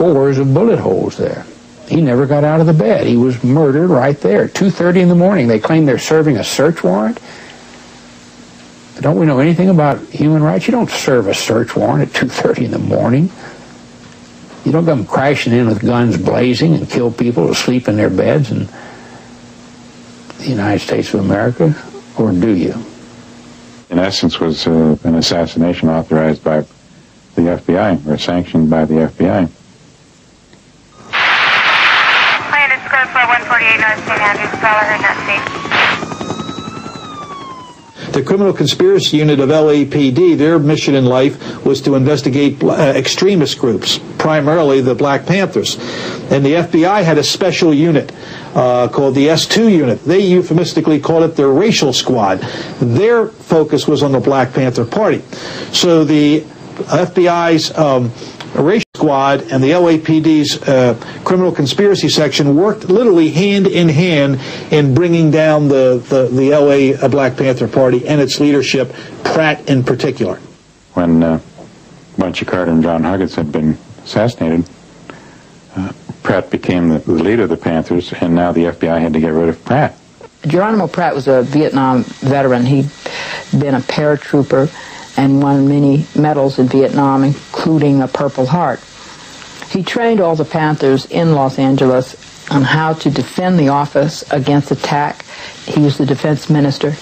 scores of bullet holes there. He never got out of the bed. He was murdered right there, 2:30 in the morning. They claim they're serving a search warrant. Don't we know anything about human rights? You don't serve a search warrant at 2:30 in the morning. You don't come crashing in with guns blazing and kill people who sleep in their beds in the United States of America, or do you? In essence, was an assassination authorized by the FBI, or sanctioned by the FBI. The criminal conspiracy unit of LAPD, their mission in life was to investigate extremist groups, primarily the Black Panthers. And the FBI had a special unit called the S2 unit. They euphemistically called it their racial squad. Their focus was on the Black Panther Party. So the FBI's racial squad and the LAPD's criminal conspiracy section worked literally hand in hand in bringing down the LA Black Panther Party and its leadership, Pratt in particular. When Bunchy Carter and John Huggins had been assassinated, Pratt became the leader of the Panthers, and now the FBI had to get rid of Pratt. Geronimo Pratt was a Vietnam veteran. He'd been a paratrooper and won many medals in Vietnam, including a Purple Heart. He trained all the Panthers in Los Angeles on how to defend the office against attack. He was the defense minister.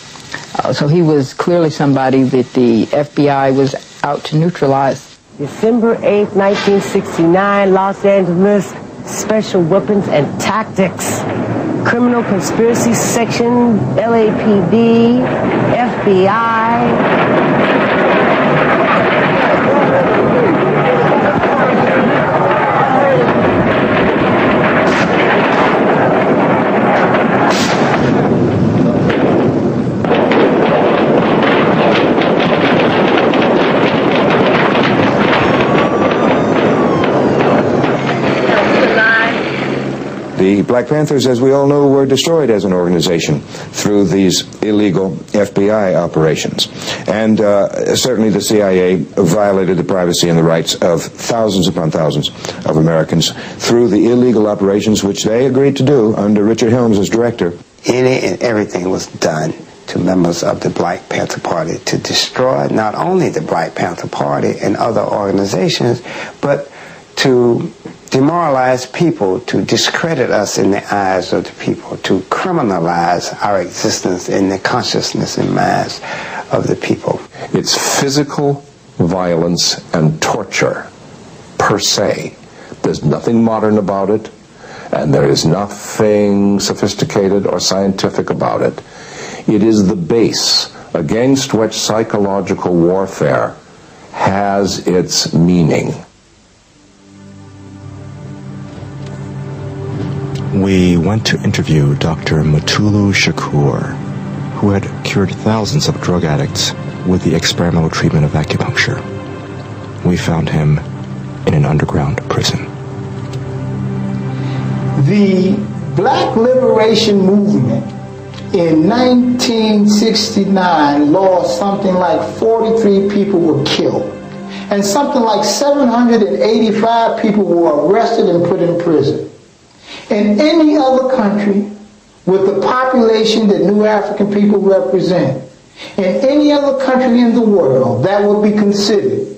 So he was clearly somebody that the FBI was out to neutralize. December 8th, 1969, Los Angeles, Special Weapons and Tactics. Criminal Conspiracy Section, LAPD, FBI. The Black Panthers, as we all know, were destroyed as an organization through these illegal FBI operations. And certainly the CIA violated the privacy and the rights of thousands upon thousands of Americans through the illegal operations which they agreed to do under Richard Helms as director. Any and everything was done to members of the Black Panther Party to destroy not only the Black Panther Party and other organizations, but to demoralize people, to discredit us in the eyes of the people, to criminalize our existence in the consciousness and minds of the people. It's physical violence and torture per se. There's nothing modern about it, and there is nothing sophisticated or scientific about it. It is the base against which psychological warfare has its meaning. We went to interview Dr. Mutulu Shakur, who had cured thousands of drug addicts with the experimental treatment of acupuncture. We found him in an underground prison. The Black Liberation Movement in 1969 lost something like 43 people were killed, and something like 785 people were arrested and put in prison. In any other country with the population that New African people represent, in any other country in the world, that would be considered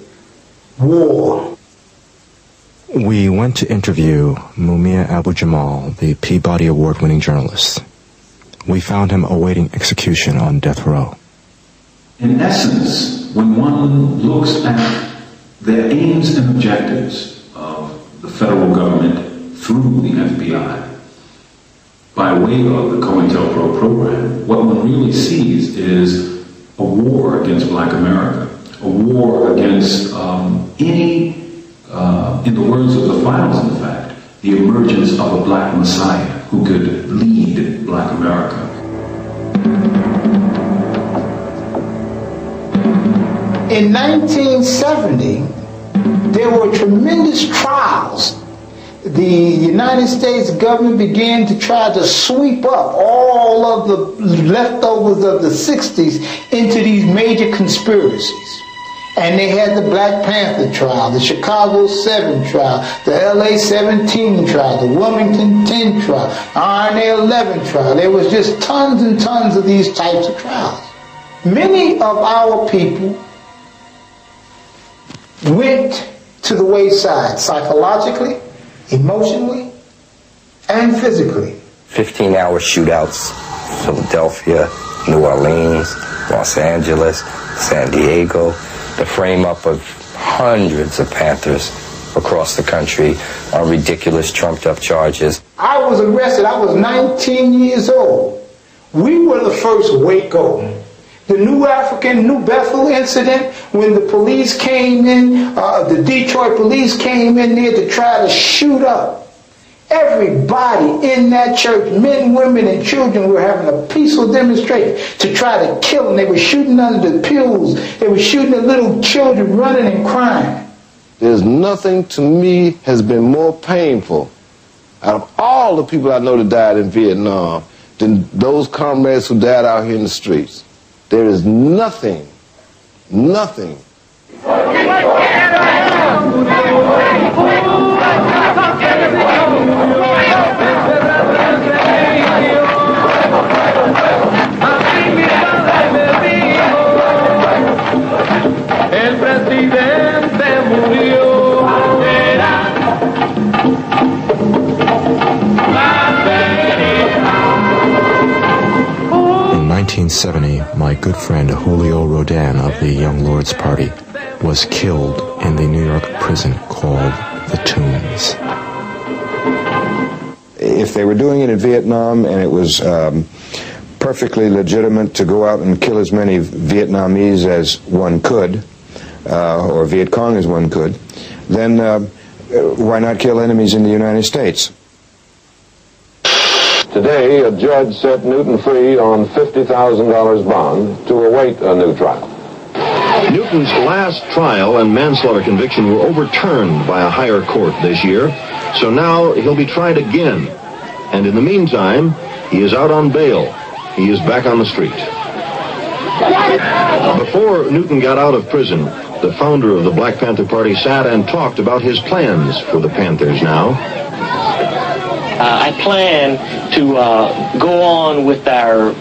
war. We went to interview Mumia Abu-Jamal, the Peabody Award-winning journalist. We found him awaiting execution on death row. In essence, when one looks at the aims and objectives of the federal government through the FBI, by way of the COINTELPRO program, what one really sees is a war against Black America, a war against any, in the words of the files, in fact, the emergence of a Black Messiah who could lead Black America. In 1970, there were tremendous trials. The United States government began to try to sweep up all of the leftovers of the 60s into these major conspiracies. And they had the Black Panther trial, the Chicago 7 trial, the LA 17 trial, the Wilmington 10 trial, RNA 11 trial. There was just tons and tons of these types of trials. Many of our people went to the wayside psychologically, emotionally, and physically. 15-hour shootouts, Philadelphia, New Orleans, Los Angeles, San Diego, the frame-up of hundreds of Panthers across the country on ridiculous trumped-up charges. I was arrested. I was 19 years old. We were the first Waco. The New Bethel incident, when the police came in, the Detroit police came in there to try to shoot up everybody in that church, men, women, and children, were having a peaceful demonstration to try to kill them. They were shooting under the pews. They were shooting at little children running and crying. There's nothing to me has been more painful out of all the people I know that died in Vietnam than those comrades who died out here in the streets. There is nothing. In 1970, my good friend Julio Rodin of the Young Lords Party was killed in the New York prison called the Tombs. If they were doing it in Vietnam and it was perfectly legitimate to go out and kill as many Vietnamese as one could, or Viet Cong as one could, then why not kill enemies in the United States? Today, a judge set Newton free on $50,000 bond to await a new trial. Newton's last trial and manslaughter conviction were overturned by a higher court this year, so now he'll be tried again. And in the meantime, he is out on bail. He is back on the street. Before Newton got out of prison, the founder of the Black Panther Party sat and talked about his plans for the Panthers now. I plan to go on with our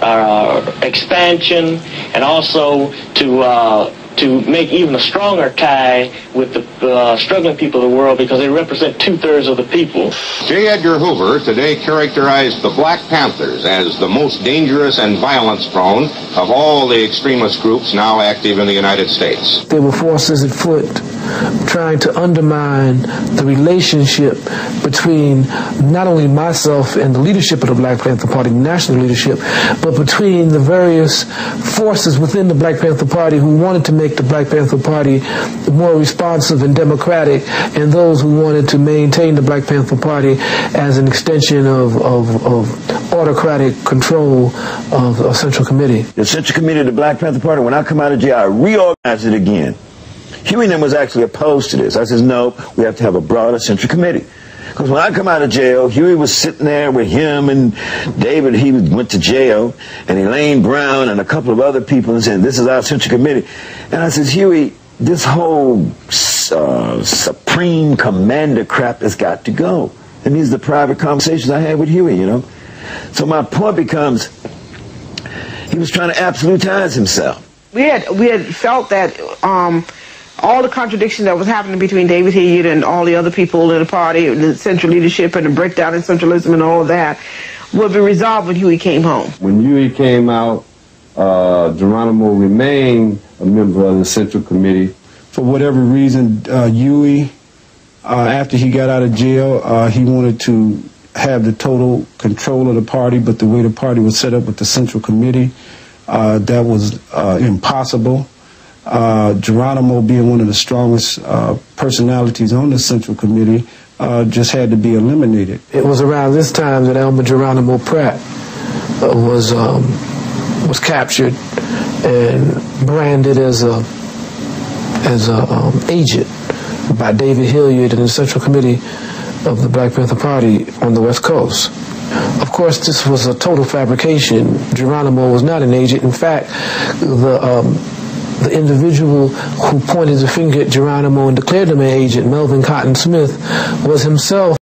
expansion, and also to make even a stronger tie with the struggling people of the world, because they represent 2/3 of the people. J. Edgar Hoover today characterized the Black Panthers as the most dangerous and violence-prone of all the extremist groups now active in the United States. There were forces at foot trying to undermine the relationship between not only myself and the leadership of the Black Panther Party, national leadership, but between the various forces within the Black Panther Party who wanted to make the Black Panther Party more responsive and democratic, and those who wanted to maintain the Black Panther Party as an extension of autocratic control of a Central Committee. The Central Committee of the Black Panther Party, when I come out of jail, I reorganize it again. Huey and them was actually opposed to this. I said, no, we have to have a broader Central Committee. Because when I come out of jail, Huey was sitting there with him and David. He went to jail, and Elaine Brown and a couple of other people, and said, this is our Central Committee. And I said, Huey, this whole supreme commander crap has got to go. And these are the private conversations I had with Huey, you know. So my point becomes, he was trying to absolutize himself. We had felt that all the contradiction that was happening between David Head and all the other people in the party, the central leadership and the breakdown in centralism and all of that, would be resolved when Huey came home. When Huey came out, Geronimo remained a member of the Central Committee. For whatever reason, Huey, after he got out of jail, he wanted to have the total control of the party, but the way the party was set up with the Central Committee, that was impossible. Geronimo, being one of the strongest personalities on the Central Committee, just had to be eliminated. It was around this time that Elmer Geronimo Pratt was captured and branded as a agent by David Hilliard and the Central Committee of the Black Panther Party on the West Coast. Of course, this was a total fabrication. Geronimo was not an agent. In fact, the individual who pointed the finger at Geronimo and declared him an agent, Melvin Cotton Smith, was himself